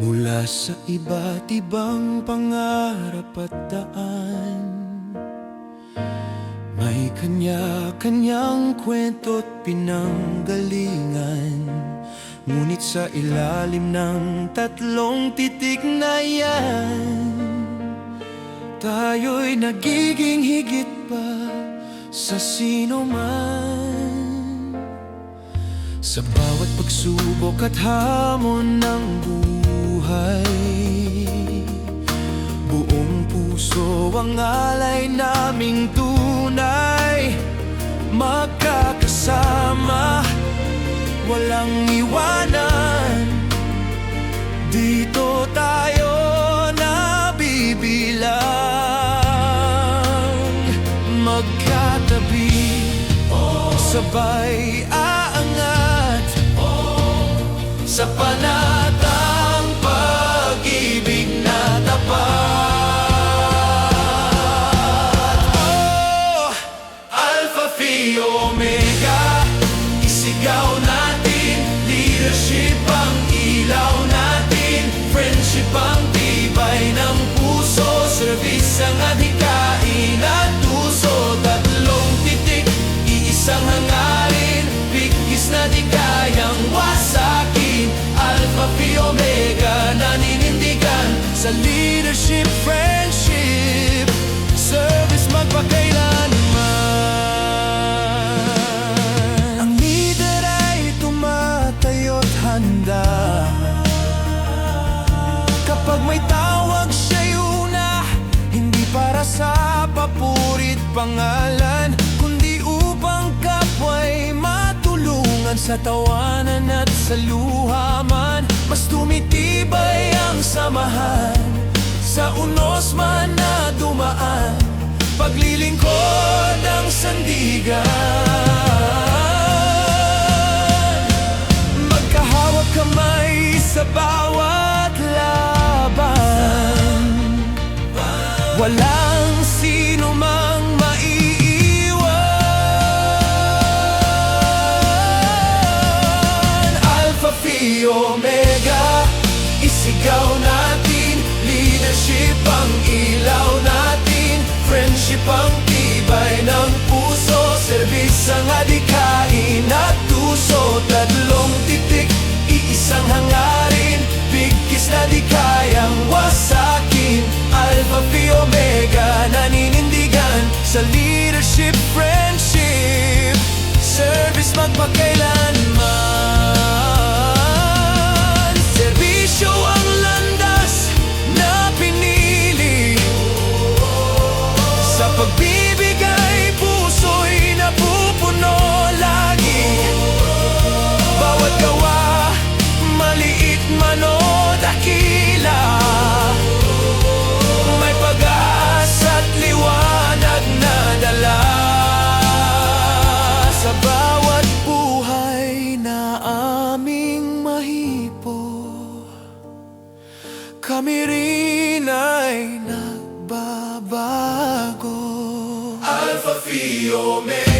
Mula sa iba't ibang pangarap at daan, may kanya-kanyang kwento't pinanggalingan. Ngunit sa ilalim ng tatlong titik na yan, tayo'y nagiging higit pa sa sino man. Sa bawat pagsubok at hamon ng buhay, buong puso ang alay naming tunay. Magkakasama, walang iwanan, dito tayo nabibilang. Magkatabi, sabay aangat sa panatang pag-ibig na tapat. Oh, Alpha Phi Omega, isigaw natin, leadership ang ilaw natin, friendship ang tibay ng puso, service ang adhikain at tuso. Tatlong titik, iisang hangarin, bigkis na di kayang wasakin. Alpha Phi Omega, naninindigan sa leadership, friendship, service magpakailanman. Ang leader ay tumatayo't handa kapag may tawag siya'y una, hindi para sa papurit pangalan, kundi upang kapwa'y matulungan sa tawanan at sa luhaman. Mas tumitibay ang samahan sa unos man na dumaan, paglilingkod ang sandigan. Magkahawak kamay sa bawat laban, walang sino mang maiiwan. Alpha Phi Omega, isigaw natin, leadership ang ilaw natin, friendship ang tibay ng puso, service ang adhikain at tuso. Tatlong titik, iisang hangarin, bigkis na di kayang wasakin. Alpha Phi Omega, naninindigan sa leadership, friendship, service magpakailanman. Serbisyo ang landas na pinili, sa pagbibigay puso'y napupuno lagi. Bawat gawa, maliit man o dakila, may pag-asa't liwanag na dala. Sa bawat buhay na aming mahipo, kami rin ay nagbabago. Alpha Phi Omega.